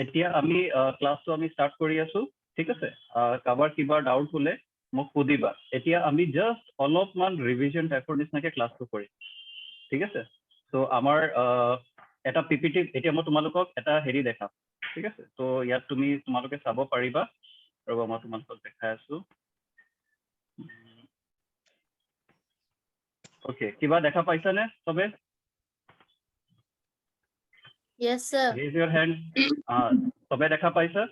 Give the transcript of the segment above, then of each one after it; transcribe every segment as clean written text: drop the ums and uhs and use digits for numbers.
এতিয়া আমি ক্লাছটো আমি ষ্টাৰ্ট কৰি আছো, ঠিক আছে। কাৰোবাৰ কিবা ডাউট হলে মোক সুধিবা। এতিয়া আমি জাষ্ট অলপমান ৰিভিজন টাইপৰ নিচিনাকে ক্লাছটো কৰিম, ঠিক আছে। ত' আমাৰ এটা পিপিটি এতিয়া মই তোমালোকক এটা হেৰি দেখাম, ঠিক আছে। ত' ইয়াত তোমালোকে চাব পাৰিবা। ৰ'বা মই তোমালোকক দেখাই আছো। ওকে, কিবা দেখা পাইছানে চবে? Yes, sir. Raise your hand. চবে দেখা পাইছা?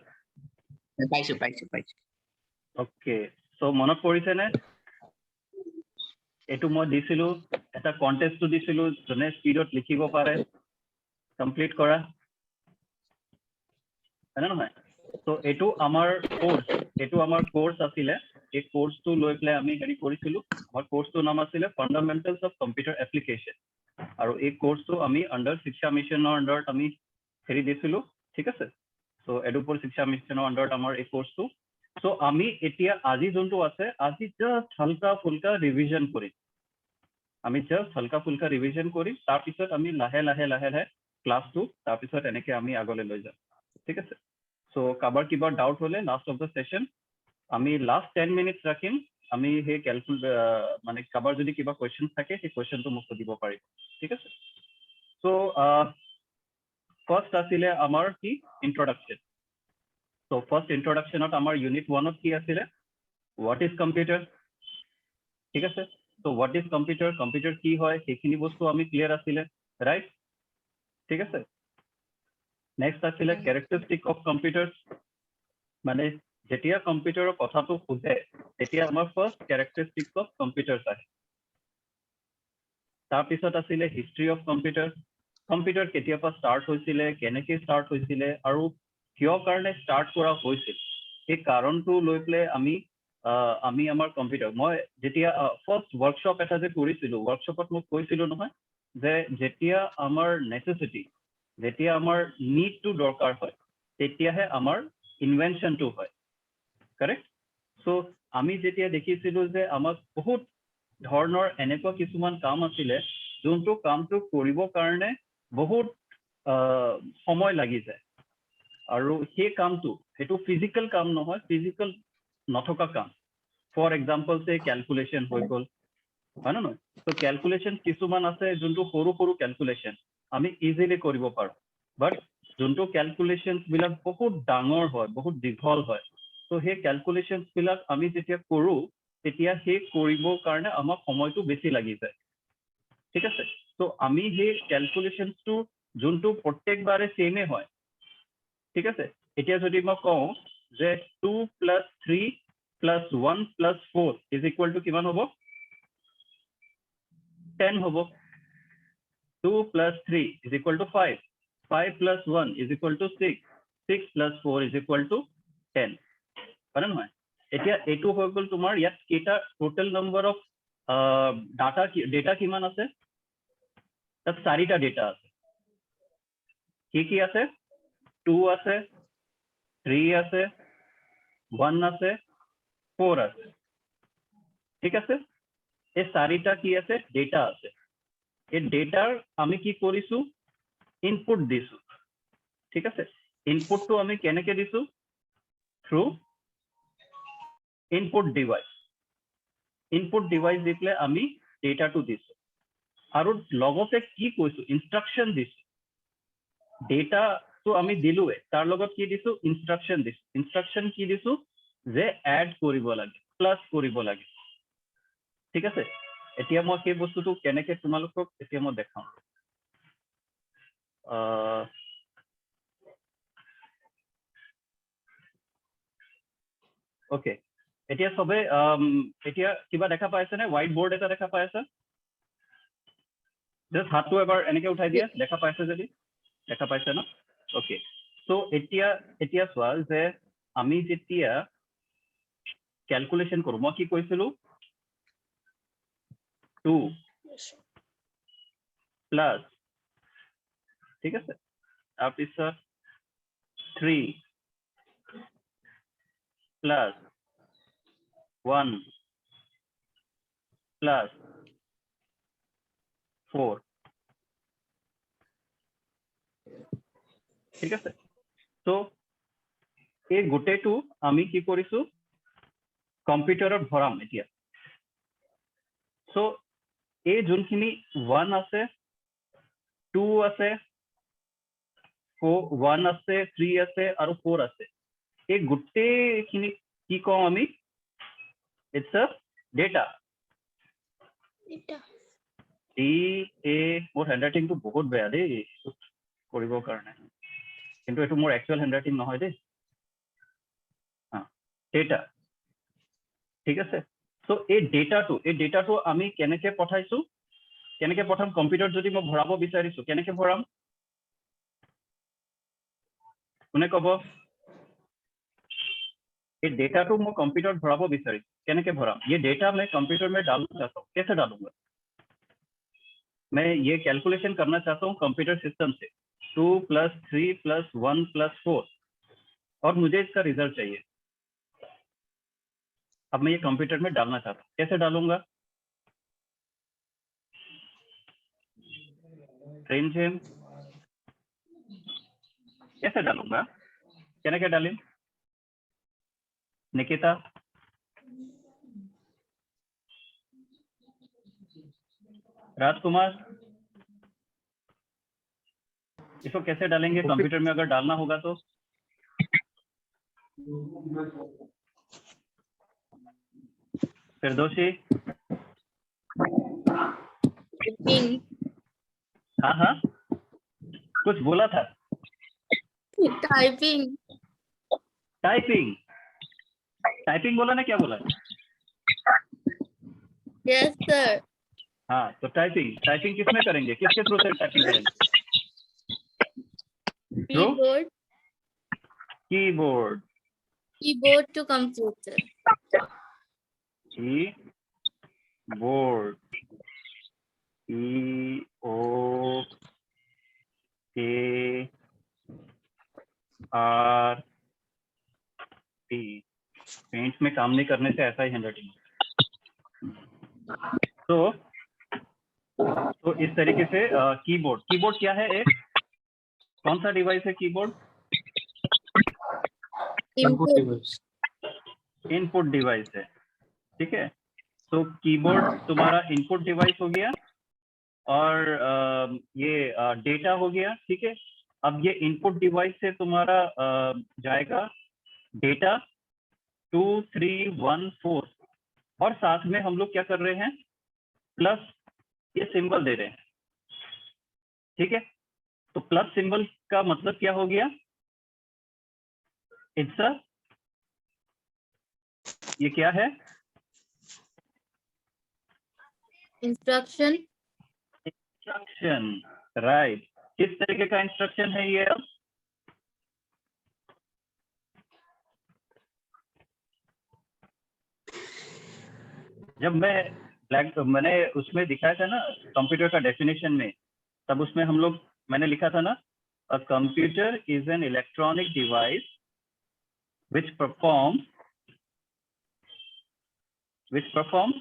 পাইছো। ওকে, চ' মনত পৰিছে নে? এইটো মই দিছিলো, এটা কণ্টেষ্টটো দিছিলো, যোনে স্পীডত লিখিব পাৰে কমপ্লিট কৰা, হয়নে নহয়? ত' এইটো আমাৰ কোৰ্চ আছিলে। এই কোৰ্চটো লৈ পেলাই আমি হেৰি কৰিছিলো। আমাৰ কোৰ্চটোৰ নাম আছিলে ফাণ্ডামেণ্টেলছ অফ কম্পিউটাৰ এপ্লিকেশ্যন। আৰু এই কোৰ্চটো আমি আণ্ডাৰ শিক্ষা মিছনৰ আণ্ডাৰত আমি হেৰি দিছিলো, ঠিক আছে। চ' এডুপুৰ শিক্ষা মিছনৰ আণ্ডাৰত আমাৰ এই কোৰ্চটো। চ' আমি এতিয়া আজি যোনটো আছে, আজি জাষ্ট হালকা ফুলকা ৰিভিজন কৰিম। আমি জাষ্ট হালকা ফুলকা ৰিভিজন কৰিম, তাৰপিছত আমি লাহে লাহে ক্লাছটো তাৰপিছত এনেকে আমি আগলৈ লৈ যাম, ঠিক আছে। চ' কাৰোবাৰ কিবা ডাউট হলে লাষ্ট অফ দ্য ছেশ্যন আমি লাষ্ট 10 মিনিটছ ৰাখিম। আমি সেই মানে কাৰোবাৰ যদি কিবা কুৱেশ্যন থাকে সেই কুৱেশ্যনটো মোক সুধিব পাৰিব, ঠিক আছে। চ' ফাৰ্ষ্ট আছিলে আমাৰ কি ইন্ট্ৰডাকশ্যন। চ' ফাৰ্ষ্ট ইন্ট্ৰডাকশ্যনত আমাৰ ইউনিট 1ত কি আছিলে? হোৱাট ইজ কম্পিউটাৰ, ঠিক আছে। চ' হোৱাট ইজ কম্পিউটাৰ, কম্পিউটাৰ কি হয় সেইখিনি বস্তু আমি ক্লিয়াৰ আছিলে, ৰাইট, ঠিক আছে। নেক্সট আছিলে কেৰেক্টাৰিষ্টিক অফ কম্পিউটাৰ। মানে যেতিয়া কম্পিউটাৰৰ কথাটো সোধে তেতিয়া আমাৰ ফাৰ্ষ্ট কেৰেক্টাৰিষ্টিক অফ কম্পিউটাৰ আহে। তাৰপিছত আছিলে হিষ্ট্ৰী অফ কম্পিউটাৰ। কম্পিউটাৰ কেতিয়াৰ পৰা ষ্টাৰ্ট হৈছিলে, কেনেকৈ ষ্টাৰ্ট হৈছিলে আৰু কিয় কাৰণে ষ্টাৰ্ট কৰা হৈছিল, সেই কাৰণটো লৈ পেলাই আমি আমাৰ কম্পিউটাৰ, মই যেতিয়া ফাৰ্ষ্ট ৱৰ্কশ্বপ এটা যে কৰিছিলো, ৱৰ্কশ্বপত মোক কৈছিলো নহয় যে যেতিয়া আমাৰ নেচেচিটি, যেতিয়া আমাৰ নিডটো দৰকাৰ হয় তেতিয়াহে আমাৰ ইনভেনশ্যনটো হয়, কাৰেক্ট। চ' আমি যেতিয়া দেখিছিলো যে আমাক বহুত ধৰণৰ এনেকুৱা কিছুমান কাম আছিলে যোনটো কামটো কৰিবৰ কাৰণে বহুত সময় লাগি যায়। আৰু সেই কামটো সেইটো ফিজিকেল কাম নহয়, ফিজিকেল নথকা কাম। ফৰ এক্সাম্পল কেলকুলেশ্যন হৈ গ'ল, হয় নে নহয়? ত' কেলকুলেশ্যন কিছুমান আছে যোনটো সৰু সৰু কেলকুলেশ্যন আমি ইজিলি কৰিব পাৰোঁ, বাট যোনটো কেলকুলেশ্যনছ বিলাক বহুত ডাঙৰ হয়, বহুত দীঘল হয়। ত' সেই কেলকুলেশ্যনছ বিলাক আমি যেতিয়া কৰোঁ তেতিয়া সেই কৰিবৰ কাৰণে আমাক সময়টো বেছি লাগি যায়, ঠিক আছে। ত' আমি সেই কেলকুলেশ্যনছটো যোনটো প্ৰত্যেকবাৰে ছেমে হয়, ঠিক আছে। এতিয়া যদি মই কওঁ যে 2 + 3 + 1 + 4 = কিমান হ'ব? 10 হ'ব। 2 + 3 = 5, 5 + 1 = 6, 6 + 4 = 10, হয় নে নহয়? এতিয়া এইটো হৈ গ'ল তোমাৰ, ইয়াত কেইটা টোটেল নম্বৰ অফ ডেটা কিমান আছে? তাত 4টা ডেটা আছে। কি আছে? 2 আছে, 3 আছে, 1 আছে, 4 আছে, ঠিক আছে। এই 4টা কি আছে? ডেটা আছে। এই ডেটাৰ আমি কি কৰিছো? ইনপুট দিছো, ঠিক আছে। ইনপুটটো আমি কেনেকে দিছো? Through input device. Input device দি পেলাই আমি ডেটাটো দিছো আৰু লগতে কি কৈছো? ইনষ্ট্ৰাকশ্যন দিছো। ডেটাটো আমি দিলোৱে, তাৰ লগত কি দিছো? ইনষ্ট্ৰাকশ্যন দিছো। ইনষ্ট্ৰাকশ্যন কি দিছো? যে এড কৰিব লাগে, প্লাছ কৰিব লাগে, ঠিক আছে। এতিয়া মই সেই বস্তুটো কেনেকে তোমালোকক এতিয়া মই দেখাম। ওকে, এতিয়া চবে এতিয়া কিবা দেখা পাই আছে নে? হোৱাইট বৰ্ড এটা দেখা পাই আছে? জাষ্ট হাতটো এবাৰ এনেকে উঠাই দিয়া, দেখা পাইছে যদি। দেখা পাইছে ন? ওকে, চ' এতিয়া চোৱা যে আমি যেতিয়া কেলকুলেশ্যন কৰোঁ, মই কি কৈছিলো? 2 প্লাছ, ঠিক আছে, তাৰপিছত 3 প্লাছ 1 প্লাছ 4, ঠিক আছে। সো এই গোটেইটো আমি কি কৰিছো কম্পিউটাৰত ভৰাম এতিয়া সো এই যোনখিনি 1 আছে 2 আছে 1 আছে 3 আছে আৰু 4 আছে এই গোটেইখিনি কি কওঁ আমি ইটস আ ডেটা মোৰ হেণ্ডৰাইটিংটো বহুত বেয়া দেই কৰিবৰ কাৰণে কিন্তু এইটো মোৰ একচুৱেল হেণ্ডৰাইটিং নহয় দেই ডেটা ঠিক আছে সো এই ডেটাটো আমি কেনেকে পঠাইছো কেনেকে পঠাম কম্পিউটাৰত যদি মই ভৰাব বিচাৰিছো কেনেকে ভৰাম কোনে ক'ব ये डेटा तो मैं कंप्यूटर भराबो বিচাৰি কেনেকে ভৰাম ये डेटा मैं कंप्यूटर में डालना चाहता हूँ कैसे डालूंगा मैं ये कैलकुलेशन करना चाहता हूँ कंप्यूटर सिस्टम से 2 + 3 + 1 + 4 और मुझे इसका रिजल्ट चाहिए अब मैं ये कंप्यूटर में डालना चाहता हूँ कैसे डालूंगा फ्रेंड कैसे डालूंगा क्या डालें निकिता राजकुमार इसको कैसे डालेंगे कंप्यूटर में अगर डालना होगा तो फिरदौसी हाँ हाँ कुछ बोला था टाइपिंग टाइपिंग टाइपिंग बोला ना क्या बोला यस सर हाँ तो टाइपिंग किसमें करेंगे किसके थ्रू से टाइपिंग करेंगे keyboard keyboard to computer keyboard EOKRT paint में काम नहीं करने से ऐसा ही हैंडराइटिंग तो इस तरीके से कीबोर्ड क्या है एक कौन सा डिवाइस है कीबोर्ड इनपुट डिवाइस है ठीक है तो कीबोर्ड तुम्हारा इनपुट डिवाइस हो गया और ये डेटा हो गया ठीक है अब ये इनपुट डिवाइस से तुम्हारा जाएगा डेटा 2 3 1 4 और साथ में हम लोग क्या कर रहे हैं प्लस ये सिंबल दे रहे हैं ठीक है तो प्लस सिंबल का मतलब क्या हो गया इट्स अ ये क्या है इंस्ट्रक्शन राइट किस तरीके का इंस्ट्रक्शन है ये अब जब मैंने उसमें दिखाया था ना कंप्यूटर का डेफिनेशन में तब उसमें हम लोग मैंने लिखा था ना a computer is an electronic device which performs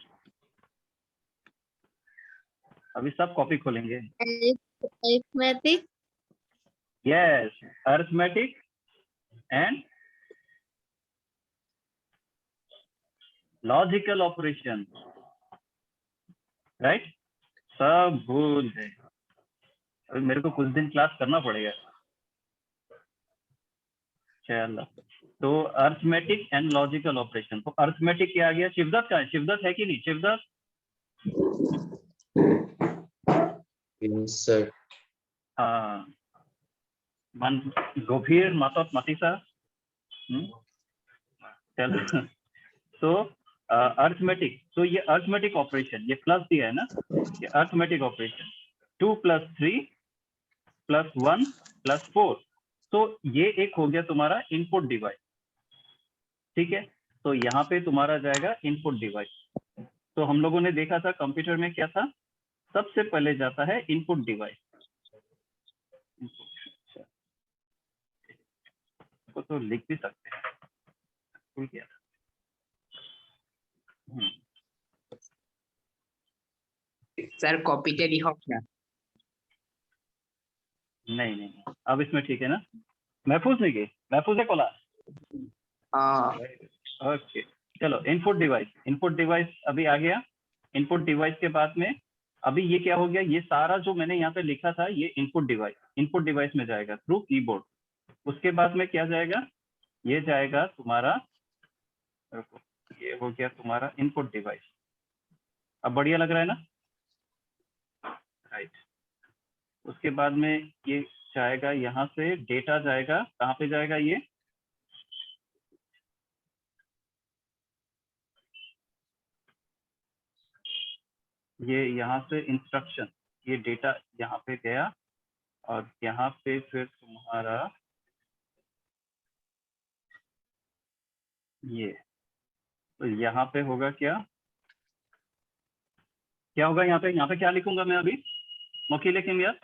अभी सब कॉपी खोलेंगे arithmetic yes arithmetic and logical operation right सब भूल गए अभी मेरे को कुछ दिन क्लास करना पड़ेगा चलो तो अरिथमेटिक एंड लॉजिकल ऑपरेशन तो अरिथमेटिक क्या आ गया शिवदत्त का है शिवदत्त है कि नहीं शिवदत्त सर हाँ मान गभीर मातत मातिसा चलो तो अरिथमेटिक तो ये अरिथमेटिक ऑपरेशन ये प्लस दिया है ना ये अरिथमेटिक ऑपरेशन 2 + 3 + 1 + 4 तो ये एक हो गया तुम्हारा इनपुट डिवाइस ठीक है तो यहाँ पे तुम्हारा जाएगा इनपुट डिवाइस तो हम लोगों ने देखा था कंप्यूटर में क्या था सबसे पहले जाता है इनपुट डिवाइस को तो लिख भी सकते हैं भूल गया सर कॉपीটা রিহক না नहीं अब इसमें ठीक है ना महफूज नहीं गई, महफूज है कोला। हाँ ओके चलो, इनपुट डिवाइस अभी आ गया। इनपुट डिवाइस के बाद में अभी ये क्या हो गया, ये सारा जो मैंने यहाँ पे लिखा था ये इनपुट डिवाइस में जाएगा थ्रू कीबोर्ड। उसके बाद में क्या जाएगा, ये जाएगा तुम्हारा, रुको, ये हो गया तुम्हारा इनपुट डिवाइस। अब बढ़िया लग रहा है ना, राइट। उसके बाद में ये जाएगा, यहाँ से डेटा जाएगा, कहाँ पे जाएगा ये यहाँ से इंस्ट्रक्शन, ये डेटा यहाँ पे गया और यहाँ पे फिर तुम्हारा ये, तो यहाँ पे होगा क्या होगा, यहाँ पे क्या लिखूंगा मैं अभी, मोकीले किम यार,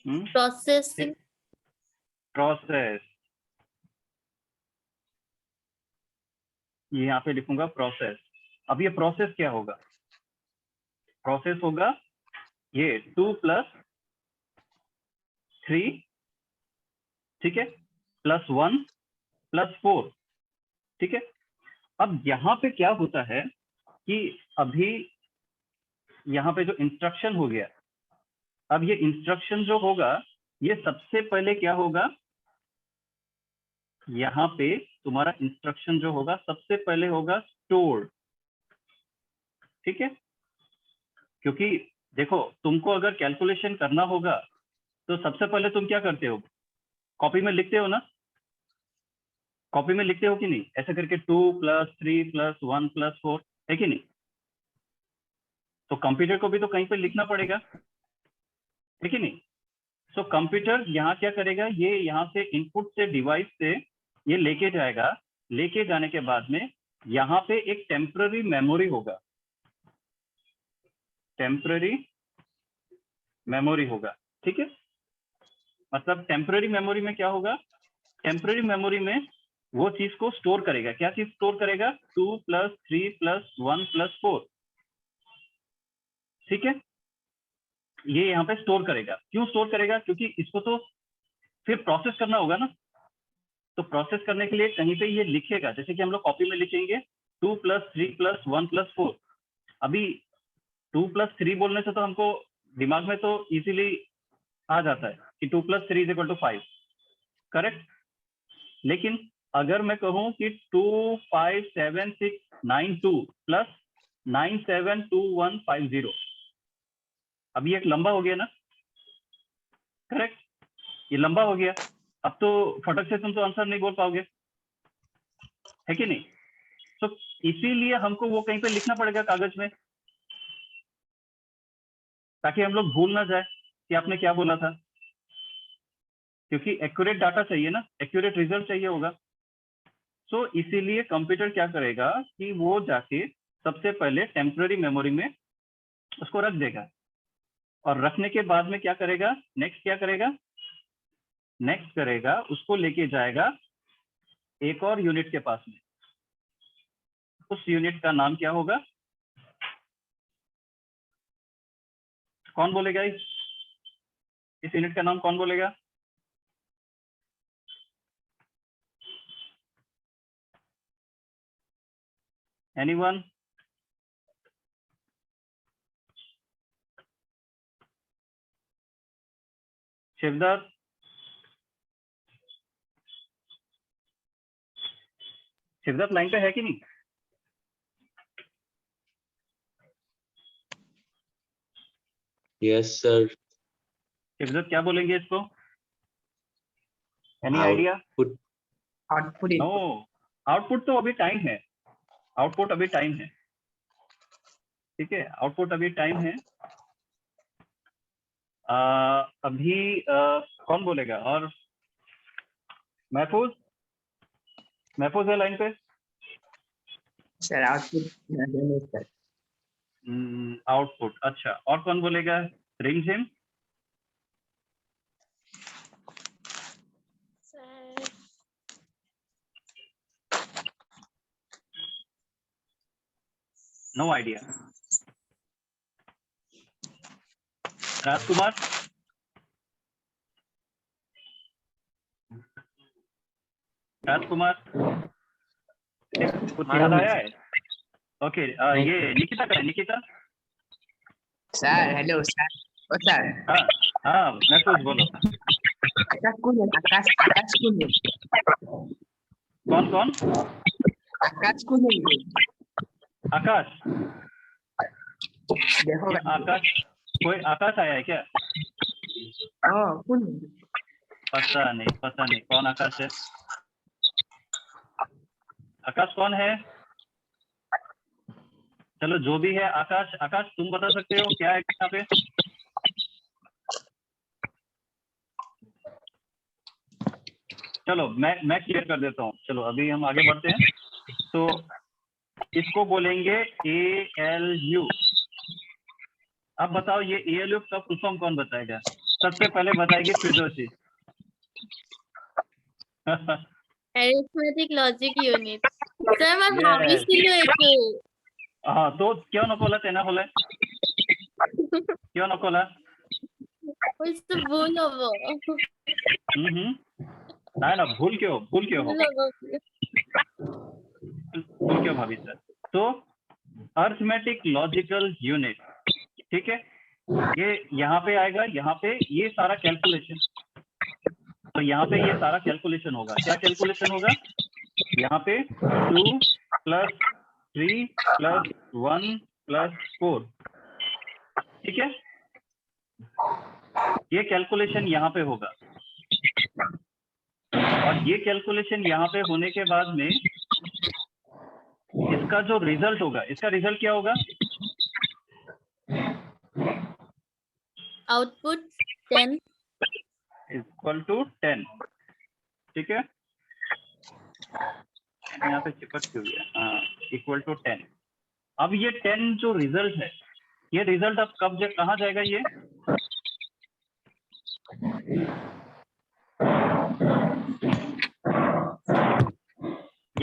Processing. प्रोसेस, ये यहाँ पे लिखूंगा प्रोसेस। अब ये प्रोसेस क्या होगा, प्रोसेस होगा ये 2 + 3, ठीक है, +1 + 4, ठीक है। अब यहाँ पे क्या होता है कि अभी यहाँ पे जो इंस्ट्रक्शन हो गया, अब ये इंस्ट्रक्शन जो होगा ये सबसे पहले क्या होगा, यहाँ पे तुम्हारा इंस्ट्रक्शन जो होगा सबसे पहले होगा स्टोर, ठीक है। क्योंकि देखो तुमको अगर कैलकुलेशन करना होगा तो सबसे पहले तुम क्या करते हो, कॉपी में लिखते हो ना, कॉपी में लिखते हो कि नहीं, ऐसे करके 2 + 3 + 1 + 4, है कि नहीं। तो कंप्यूटर को भी तो कहीं पे लिखना पड़ेगा, है कि नहीं। सो कंप्यूटर यहाँ क्या करेगा, ये यहाँ से इनपुट से डिवाइस से ये लेके जाएगा, लेके जाने के बाद में यहाँ पे एक टेम्पररी मेमोरी होगा, टेम्पररी मेमोरी होगा, ठीक है। मतलब टेम्पररी मेमोरी में क्या होगा, टेम्पररी मेमोरी में वो चीज को स्टोर करेगा, क्या चीज स्टोर करेगा, 2 + 3 + 1 + 4, ठीक है। ये यहाँ पे स्टोर करेगा, क्यों स्टोर करेगा, क्योंकि इसको तो फिर प्रोसेस करना होगा ना। तो प्रोसेस करने के लिए कहीं पे ये लिखेगा, जैसे कि हम लोग कॉपी में लिखेंगे 2 + 3 + 1 + 4। अभी 2 + 3 बोलने से तो हमको दिमाग में तो इजीली आ जाता है कि 2 + 3 = 5, करेक्ट। लेकिन अगर मैं कहूं कि 2 5 7 6 9 2 + 9 7 2 1 5 0, अभी एक लंबा हो गया ना, करेक्ट, ये लंबा हो गया। अब तो फटक से तुम तो आंसर नहीं बोल पाओगे, है कि नहीं। तो इसीलिए हमको वो कहीं पे लिखना पड़ेगा कागज में, ताकि हम लोग भूल ना जाए कि आपने क्या बोला था, क्योंकि एक्यूरेट डाटा चाहिए ना, एक्यूरेट रिजल्ट चाहिए होगा। तो इसीलिए कंप्यूटर क्या करेगा कि वो जाके सबसे पहले टेम्पररी मेमोरी में उसको रख देगा, और रखने के बाद में क्या करेगा, नेक्स्ट क्या करेगा, नेक्स्ट करेगा उसको लेके जाएगा एक और यूनिट के पास में। उस यूनिट का नाम क्या होगा, कौन बोलेगा, इस यूनिट का नाम कौन बोलेगा, एनीवन। शिवदत्त, शिवदत्त लाइन पे है कि नहीं। Yes sir. शिवदत्त क्या बोलेंगे इसको, any idea. Output. Output no, output तो अभी टाइम है, आउटपुट अभी टाइम है, ठीक है, आउटपुट अभी टाइम है। अभी कौन बोलेगा, और महफूज, महफूज है लाइन पे। Sir output sir. आउटपुट, अच्छा, और कौन बोलेगा, Rimjhim. Sir. No idea. Rajkumar, Rajkumar कुछ याद आया है? ओके, ये निकिता का है, Nikita. Sir hello sir. Oh sir, हाँ हाँ, महफूज बोलो। आकाश कौन है? आकाश कौन है? कौन कौन? आकाश कौन है? आकाश? देखो ये आकाश, कोई आकाश आया है क्या? कौन है? पता नहीं कौन आकाश है। आकाश कौन है? चलो जो भी है, आकाश, आकाश तुम बता सकते हो क्या है यहाँ पे? चलो मैं क्लियर कर देता हूँ। चलो अभी हम आगे बढ़ते हैं। तो इसको बोलेंगे ALU। अब बताओ ये ALU का फुल फॉर्म कौन बताएगा? सबसे पहले बताएगी Firdausi. Arithmetic logic unit. Sir, मैं भाभी Yes. ছিল একটু। हाँ, तो क्यों नकोला तेना होले? क्यों नकोला? বুঝতে ভুল হবো। ना भूल क्यों हो? ভুল হবো। भूल क्यों भाभी सर? तो अर्थमेटिक लॉजिकल यूनिट, ठीक है, ये यहाँ पे आएगा, यहाँ पे ये सारा कैलकुलेशन। तो यहाँ पे ये सारा कैलकुलेशन होगा। क्या कैलकुलेशन होगा? यहाँ पे 2 + 3 + 1 + 4, ठीक है, ये कैलकुलेशन यहाँ पे होगा। और ये कैलकुलेशन यहाँ पे होने के बाद में इसका जो रिजल्ट होगा, इसका रिजल्ट क्या होगा? Output 10. = 10, ठीक है, यहाँ पे चिपक क्यों गया? हाँ, = 10। अब ये 10 जो रिजल्ट है, ये रिजल्ट अब कहाँ जाएगा? ये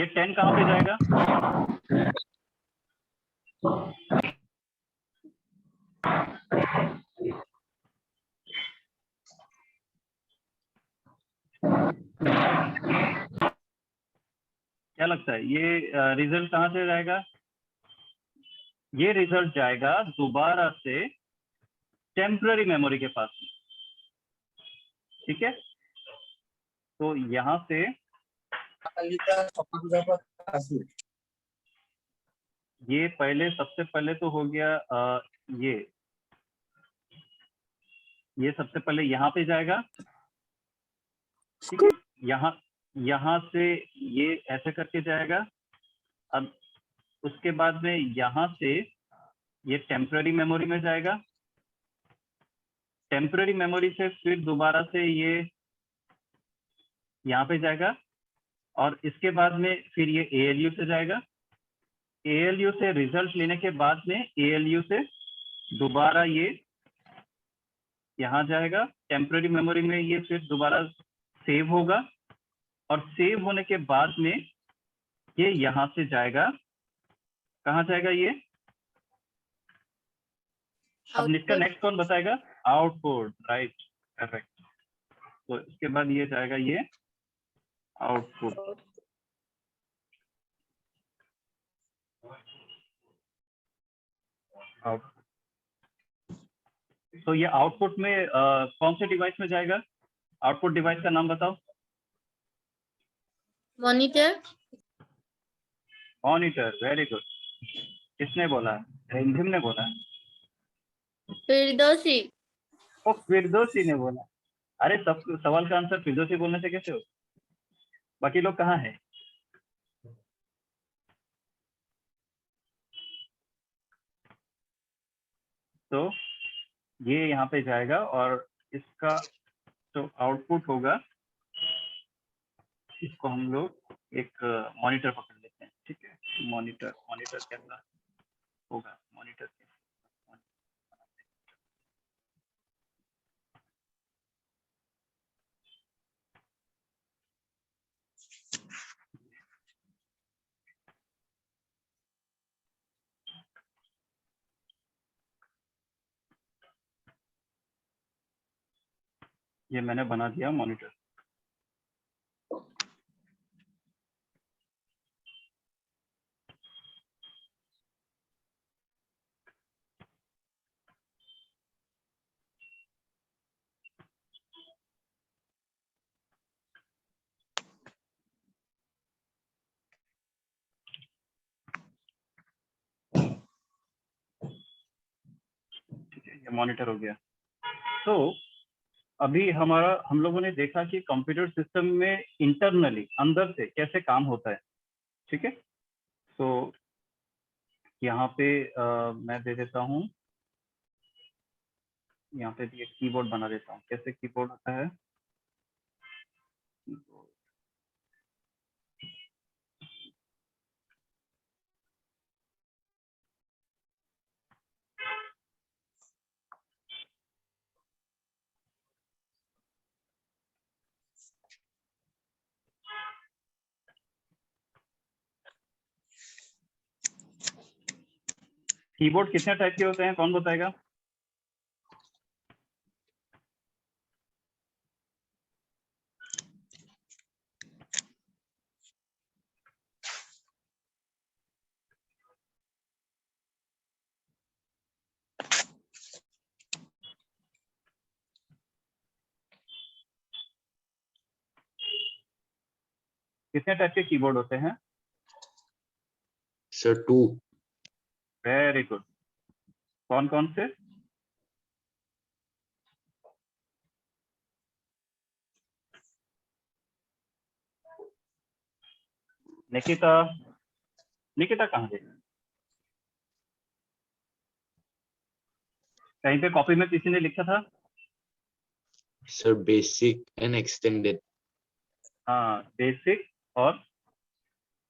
10 कहाँ पे जाएगा? क्या लगता है ये रिजल्ट कहाँ से जाएगा? ये रिजल्ट जाएगा दोबारा से टेम्पररी मेमोरी के पास में, ठीक है। तो यहाँ से ये पहले, सबसे पहले तो हो गया ये सबसे पहले यहाँ पे जाएगा, ठीक है, यहाँ से ये ऐसे करके जाएगा। अब उसके बाद में यहाँ से ये टेम्पररी मेमोरी में जाएगा। टेम्पररी मेमोरी से फिर दोबारा से ये यहाँ पे जाएगा, और इसके बाद में फिर ये ALU से जाएगा। ALU से रिजल्ट लेने के बाद में ALU से दोबारा ये यहाँ जाएगा। टेम्पररी मेमोरी में ये फिर दोबारा सेव होगा, और सेव होने के बाद में ये यहाँ से जाएगा। कहाँ जाएगा ये? अब इसका नेक्स्ट कौन बताएगा? Output, right, correct. तो इसके बाद ये जाएगा ये आउटपुट। तो ये आउटपुट में कौन से डिवाइस में जाएगा? आउटपुट डिवाइस का नाम बताओ। मॉनिटर। Monitor, very good. किसने बोला? रिमझिम ने बोला। फिरदौसी। ओ, फिरदौसी ने बोला। अरे सब सवाल का आंसर फिरदौसी बोलने से कैसे हो? बाकी लोग कहाँ है? तो ये यहाँ पे जाएगा, और इसका जो आउटपुट होगा, इसको हम लोग एक मॉनिटर पकड़ लेते हैं, ठीक है। मॉनिटर कैसा होगा? मॉनिटर ये मैंने बना दिया मॉनिटर। ठीक है, ये मॉनिटर हो गया। तो अभी हम लोगों ने देखा कि कंप्यूटर सिस्टम में इंटरनली अंदर से कैसे काम होता है। ठीक है, तो यहाँ पे मैं दे देता हूँ, यहाँ पे भी एक कीबोर्ड बना देता हूँ। कैसे कीबोर्ड होता है? कीबोर्ड कितने टाइप के होते हैं, कौन बताएगा? कितने टाइप के कीबोर्ड होते हैं? Sir, 2. Very good. कौन कौन से? निकिता, निकिता कहाँ गई? कहीं पे कॉपी में किसी ने लिखा था? Sir, basic and extended. हाँ, बेसिक और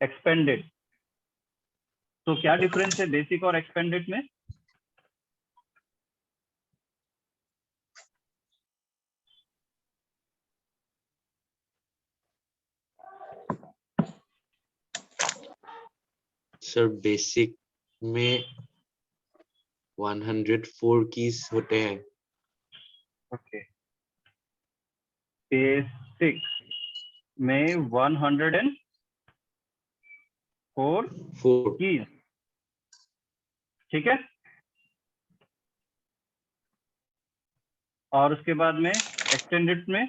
एक्सपेंडेड। तो क्या डिफरेंस है बेसिक और एक्सपेंडेड में? Sir, basic में 104 keys होते हैं। ओके, बेसिक में 104 4. कीज। ठीक है, और उसके बाद में एक्सटेंडेड में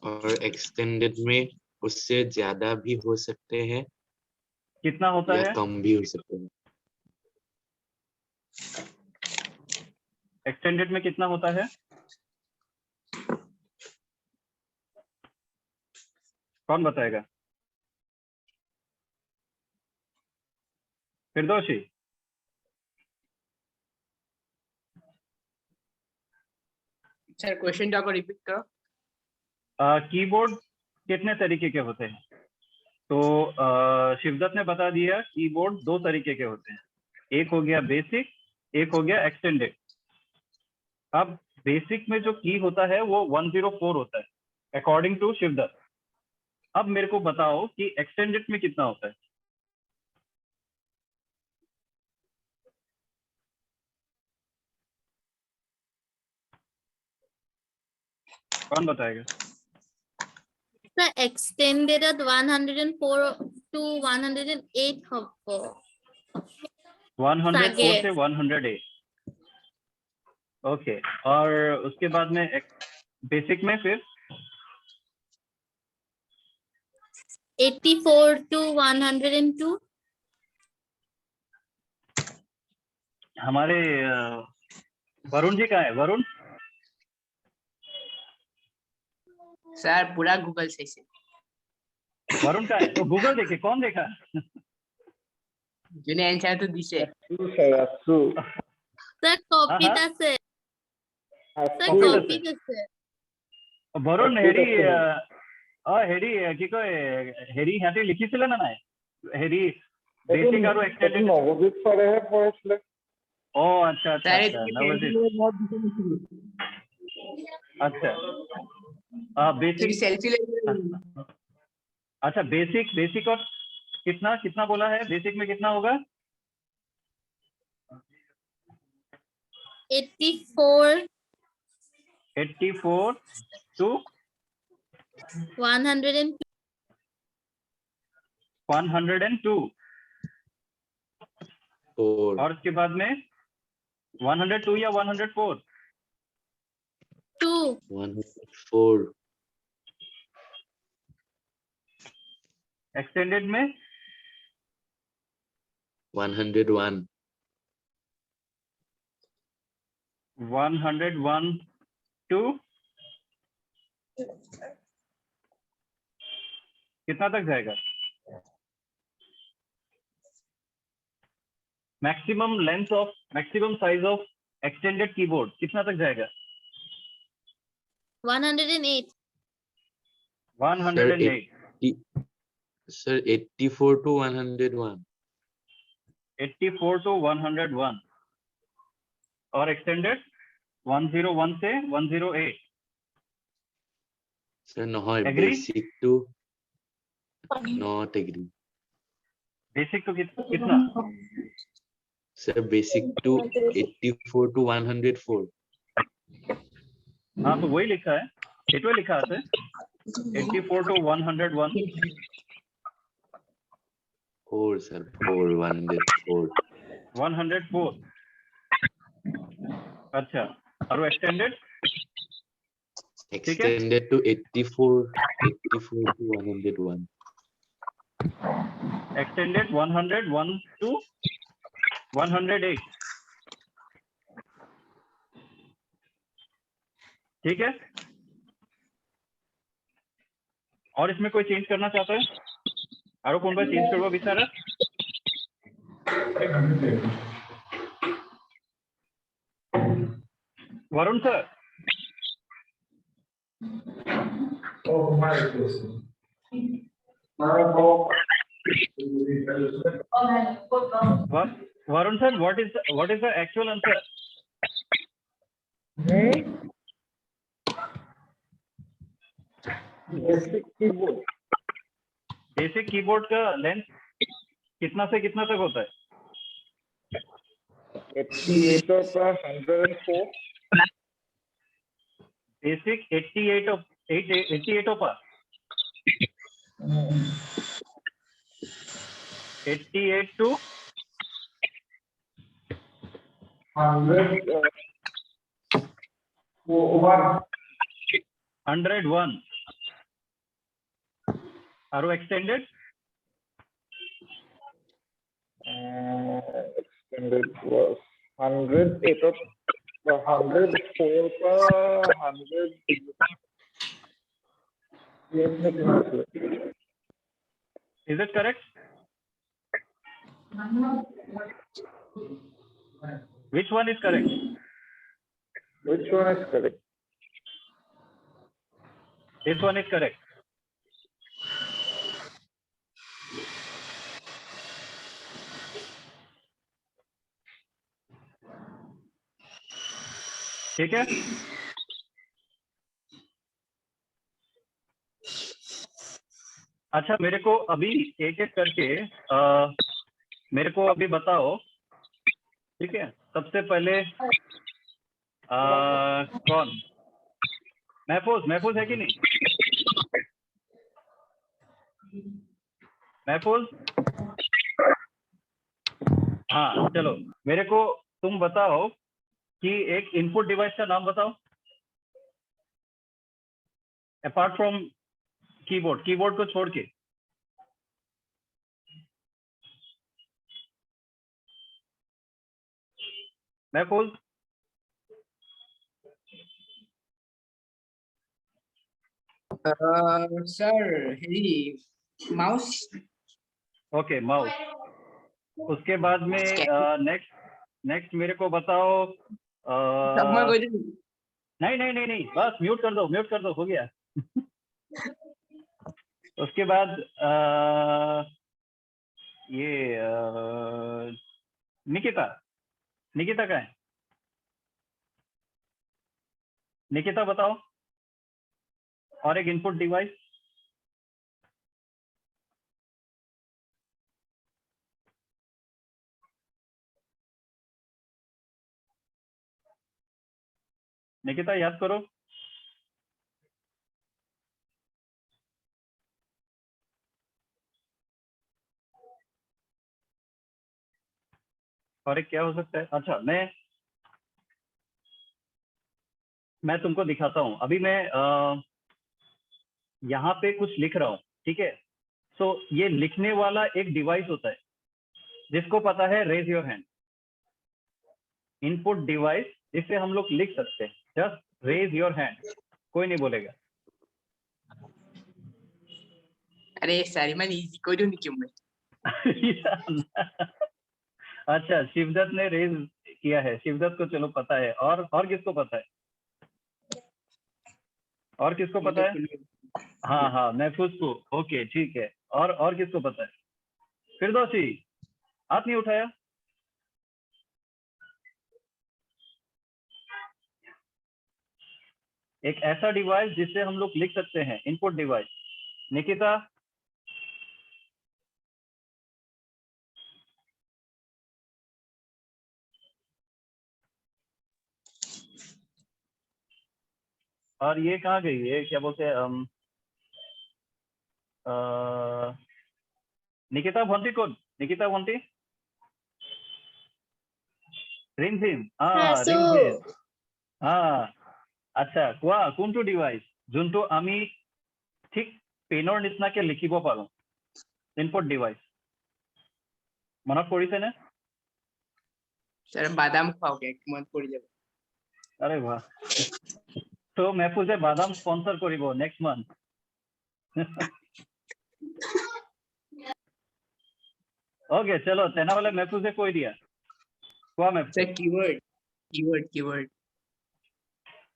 और extended में उससे ज्यादा भी हो सकते हैं कितना होता या है? कम भी हो सकते हैं। एक्सटेंडेड में कितना होता है? कौन बताएगा? फिरदौसी। सर क्वेश्चन को रिपीट करो। कीबोर्ड कितने तरीके के होते हैं? तो शिवदत्त ने बता दिया कीबोर्ड 2 तरीके के होते हैं, एक हो गया बेसिक, एक हो गया एक्सटेंडेड। अब बेसिक में जो की होता है वो 104 होता है अकॉर्डिंग टू शिवदत्त। अब मेरे को बताओ कि एक्सटेंडेड में कितना होता है? कौन बताएगा? The extended at 104 to 108 হবে। 104 से 108। ओके, और उसके बाद में बेसिक में फिर 84 to 102। हमारे वरुण जी कहाँ है? वरुण सर पूरा गूगल से वरुण कहाँ है? तो गूगल देखे, कौन देखा? जोने आंसर तो दिसे Sir copy আছে। Sir Copy copy আছে। আছে। বৰুণ হেৰি হেৰি কি কয়, হেৰি সিহঁতে লিখিছিলে নে নাই? হেৰি বেচিক আৰু এক্সটেন্ডেড নৱজিৎ ছাৰেহে পঢ়াইছিলে। অ আচ্ছা আচ্ছা सर আচ্ছা, নৱজিৎ। अच्छा बेसिक। सेल्फी ले अच्छा बेसिक, बेसिक और कितना कितना बोला है? बेसिक में कितना होगा? 84 84 to 102. 102 4, और उसके बाद में 102 या 104? 2. 104, एक्सटेंडेड में 101, 101 to कितना तक जाएगा? Maximum size of extended keyboard कितना तक जाएगा? 108. 108. sir 84 to 101, 84 to 101 और एक्सटेंडेड 101 से 108. sir নহয় Agree? basic to not agree, basic तो कितना? sir basic to 84 to 104, हाँ तो वही लिखा है, एटवे लिखा है 84 to 101. 4 sir 4, 104, 104. अच्छा और extended extended to 84 to 101, extended 101 to 108. ठीक है, और इसमें कोई चेंज करना चाहता है? आरो कौन बार चेंज करवा बिचारा? Varun sir, Varun sir, what is the actual answer? Basic keyboard का लेंथ कितना से कितना तक होता है? 88 और 104. Basic 88 of 88 of 88 to 101. आरो एक्सटेंडेड Extended was 108 of 104 का 100. Is it correct? Which one is correct? Which one is correct? This one is correct. ठीक है, अच्छा मेरे को अभी एक एक करके मेरे को अभी बताओ, ठीक है? सबसे पहले कौन? महफूज है कि नहीं? महफूज, हाँ चलो मेरे को तुम बताओ कि एक इनपुट डिवाइस का नाम बताओ अपार्ट फ्रॉम कीबोर्ड को छोड़ के. महफूज, sir, हेरी mouse. Okay mouse. उसके बाद में नेक्स्ट मेरे को बताओ. नहीं बस म्यूट कर दो हो गया. उसके बाद ये निकिता का है. निकिता बताओ और एक इनपुट डिवाइस. निकिता याद करो. और एक क्या हो सकता है? अच्छा, मैं तुमको दिखाता हूँ। अभी मैं यहाँ पे कुछ लिख रहा हूँ, ठीक है? सो ये लिखने वाला एक डिवाइस होता है जिसको पता है raise your hand. Input device जिससे हम लोग लिख सकते हैं। जस्ट रेज योर हैंड, कोई नहीं बोलेगा। अरे सर मैं इजी करूँ नहीं क्यों मैं? अच्छा, शिवदत्त ने रेज किया है। शिवदत्त को चलो पता है। और किसको पता है? और किसको पता है? हाँ हाँ, महफूज को। ओके ठीक है। और किसको पता है? फिरदौसी, हाथ नहीं उठाया। एक ऐसा डिवाइस जिससे हम लोग लिख सकते हैं, इनपुट डिवाइस। निकिता, और ये कहाँ गई? ये क्या बोलते हैं? निकिता भंटी कौन? निकिता भंटी, रिमझिम। হ্যাঁ সো रिमझिम। আচ্ছা, কোৱা কোনটো ডিভাইস যোনটো আমি ঠিক পেনৰ নিচিনাকে লিখিব পাৰো? ইনপুট ডিভাইস মনত পৰিছে নে? सर बादाम खाओगे मत पड़ जाए। আরে বাহ, তো মেহফুজে বাদাম স্পন্সর কৰিব নেক্সট মান্থ। ओके चलो, তেনেহলে মেহফুজে কৈ দিয়া। কোৱা Mahfooz. Sir keyword keyword keyword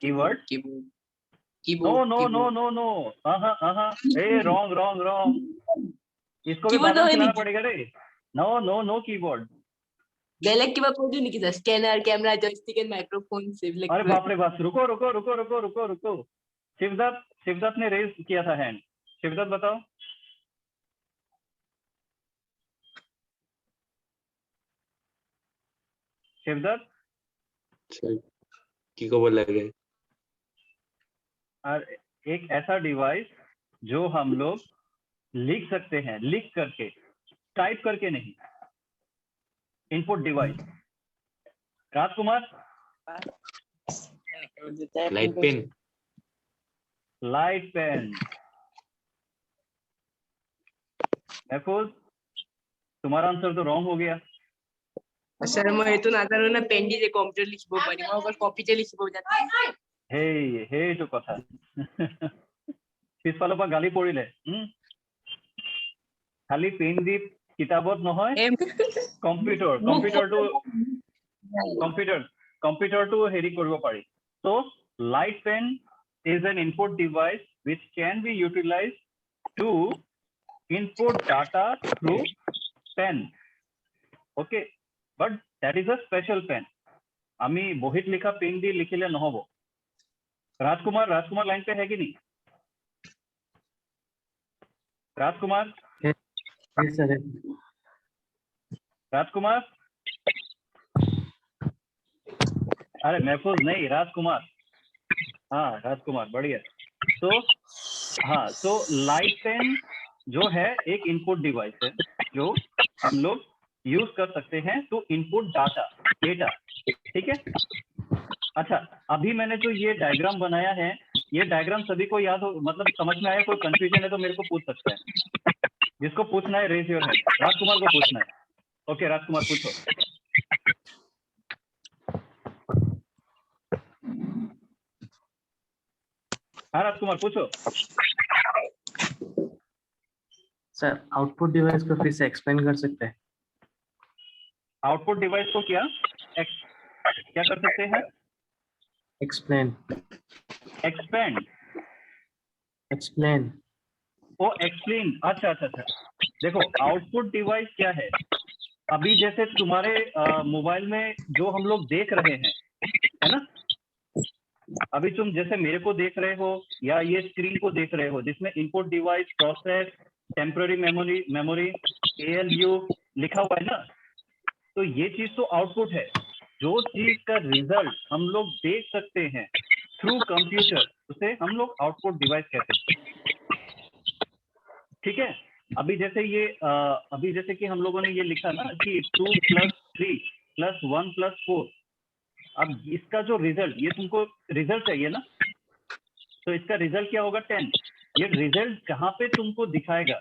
keyword? Keyboard no keyboard no no no no, ए रॉन्ग रॉन्ग रॉन्ग, इसको भी बादाम खिलाना पड़ेगा रे। No no no keyboard. Dialogue की बात बोलूं नहीं कि scanner camera joystick and microphone से अरे बाप रे बाप, रुको रुको रुको रुको रुको रुको। शिवदत्त ने रेज किया था हैंड। शिवदत्त बताओ। शिवदत्त, की को बोला गया? और एक ऐसा डिवाइस जो हम लोग लिख सकते हैं, लिख करके, टाइप करके नहीं। Input device. Rajkumar, light pen. Light pen. Mahfooz, तुम्हारा आंसर तो रॉन्ग हो गया। सर मैं ये तो ना जानो ना पेन जे कंप्यूटर लिखबो पारी मैं ओकर कॉपी जे लिखबो जाते সেইটো কথা। পিছফালৰ পৰা গালি পৰিলে। খালি পেন দি কিতাপত নহয়, কম্পিউটাৰটো হেৰি কৰিব পাৰি। So light pen is an input device which can be utilized to input data through pen. Okay, but that is a special pen. আমি বহিত লিখা পেন দি লিখিলে নহব। राजकुमार लाइन पे है कि नहीं? राजकुमार, राजकुमार, अरे महफूज नहीं, राजकुमार। हाँ राजकुमार, बढ़िया। तो लाइट पेन जो है एक इनपुट डिवाइस है जो हम लोग यूज कर सकते हैं टू इनपुट डेटा। ठीक है। अच्छा, अभी मैंने जो ये डायग्राम बनाया है, ये डायग्राम सभी को याद हो, मतलब समझ में आया? कोई कंफ्यूजन है तो मेरे को पूछ सकता है। जिसको पूछना है रेज योर हैंड। राजकुमार को पूछना है। ओके राजकुमार पूछो। हाँ राजकुमार पूछो। सर आउटपुट डिवाइस को फिर से एक्सप्लेन कर सकते हैं? आउटपुट डिवाइस को क्या कर सकते हैं? एक्सप्लेन। एक्सपेंड। एक्सप्लेन। ओ एक्सप्लेन। अच्छा। देखो, आउटपुट डिवाइस क्या है? अभी जैसे तुम्हारे मोबाइल में जो हम लोग देख रहे हैं, है ना? अभी तुम जैसे मेरे को देख रहे हो या ये स्क्रीन को देख रहे हो, जिसमें input device, process, temporary memory, ALU लिखा हुआ है ना, तो ये चीज तो आउटपुट है। जो चीज का रिजल्ट हम लोग देख सकते हैं थ्रू कंप्यूटर, उसे हम लोग आउटपुट डिवाइस कहते हैं। ठीक है। अभी जैसे कि हम लोगों ने ये लिखा ना कि 2 + 3 प्लस 1 प्लस 4। अब इसका जो रिजल्ट, ये तुमको रिजल्ट चाहिए ना, तो इसका रिजल्ट क्या होगा 10। ये रिजल्ट जहां पे तुमको दिखाएगा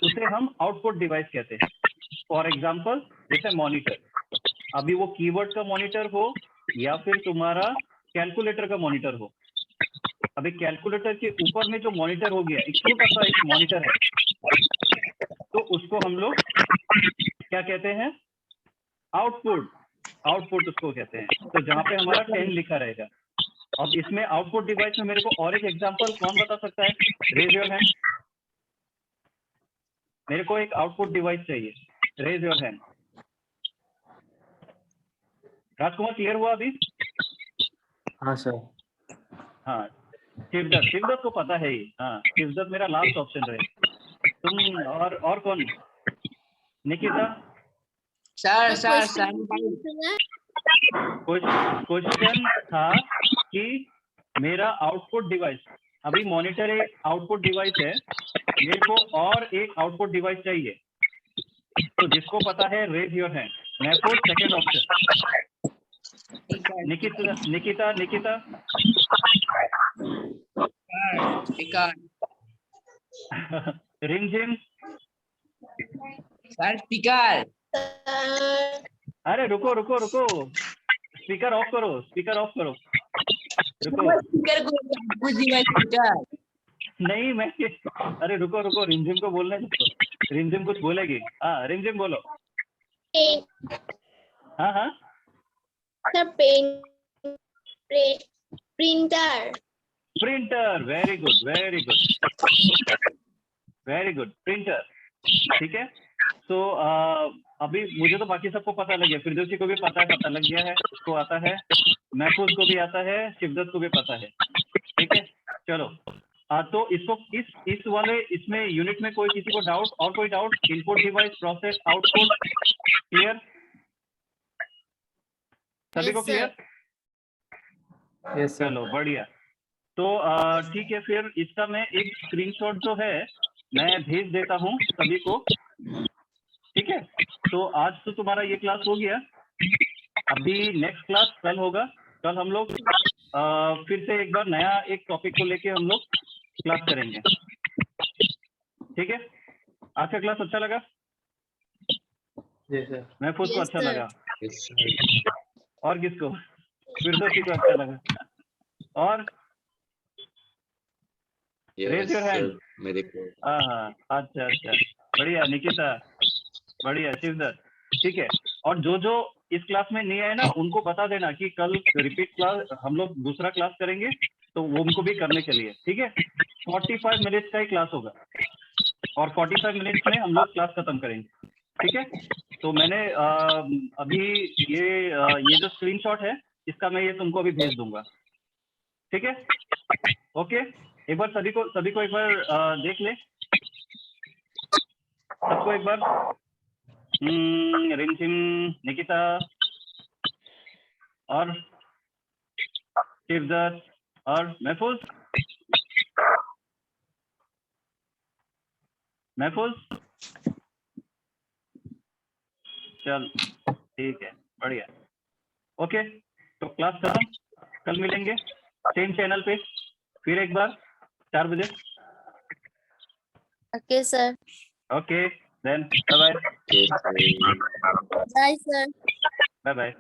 उसे हम आउटपुट डिवाइस कहते हैं। फॉर एग्जाम्पल जैसे मॉनिटर, अभी वो कीवर्ड का मॉनिटर हो या फिर तुम्हारा कैलकुलेटर का मॉनिटर हो। अभी कैलकुलेटर के ऊपर में जो मॉनिटर हो गया, एक छोटा सा एक मॉनिटर है, तो उसको हम लोग क्या कहते हैं, आउटपुट। आउटपुट उसको कहते हैं। तो जहाँ पे हमारा 10 लिखा रहेगा। अब इसमें आउटपुट डिवाइस में मेरे को और एक एग्जांपल कौन बता सकता है? Raise your hand. मेरे को एक आउटपुट डिवाइस चाहिए, raise your hand. Rajkumar clear हुआ अभी? हाँ सर। हाँ, शिवदत्त को पता है ही। हाँ, शिवदत्त मेरा लास्ट ऑप्शन रहे। तुम और कौन? Nikita? Sir sir Question sir question था कि मेरा आउटपुट डिवाइस, अभी मॉनिटर एक आउटपुट डिवाइस है, मेरे को और एक आउटपुट डिवाइस चाहिए। तो जिसको पता है रेज योर हैंड। महफूज सेकंड ऑप्शन। निकिता रिमझिम? Sir speaker. अरे रुको, स्पीकर ऑफ करो। रुको, स्पीकर को कुछ डिवाइस स्पीकर। नहीं मैं, अरे रुको, रिमझिम को बोलने दो। रिमझिम कुछ बोलेगी। हाँ रिमझिम बोलो। Pen. हाँ Sir, pen. Printer. Printer, very good, printer. ठीक है। तो अभी मुझे तो बाकी सबको पता लग गया, फिरदौसी को भी पता लग गया है, उसको आता है, महफूज को भी आता है, शिवदत्त को भी पता है। ठीक है, चलो। तो इसको इस वाले इसमें यूनिट में कोई किसी को डाउट? और कोई doubt? Input device, process, output, clear? सभी को Yes, sir. Clear? Yes sir. चलो बढ़िया। तो ठीक है, फिर इसका मैं एक स्क्रीनशॉट जो है मैं भेज देता हूँ सभी को। ठीक है, तो आज तो तुम्हारा ये क्लास हो गया। अभी नेक्स्ट क्लास कल होगा। कल हम लोग फिर से एक बार नया एक टॉपिक को लेके हम लोग क्लास करेंगे। ठीक है, आज का क्लास अच्छा लगा? जी सर। महफूज को Yes, अच्छा sir. लगा? Yes, sir. और किसको? फिरदौसी को अच्छा लगा? और Raise Yes, your hand. sir. मेरे को हाँ, अच्छा, बढ़िया। निकिता, बढ़िया। शिवदत्त, ठीक है। और जो इस क्लास में नहीं आए ना, उनको बता देना कि कल रिपीट क्लास हम लोग दूसरा क्लास करेंगे, तो वो उनको भी करने के लिए। ठीक है, 45 मिनट्स का ही क्लास होगा और 45 मिनट्स में हम लोग क्लास खत्म करेंगे। ठीक है, तो मैंने अभी ये जो स्क्रीनशॉट है इसका मैं ये तुमको अभी भेज दूंगा। ठीक है, ओके। एक बार सभी को एक बार देख ले, सबको एक बार। रिमझिम, निकिता और शिवदत्त और महफूज। चल ठीक है, बढ़िया। ओके, तो क्लास खत्म। कल मिलेंगे सेम चैनल पे फिर एक बार 4 बजे। Okay, sir. Okay then, bye Okay, sir. Bye, sir. Bye.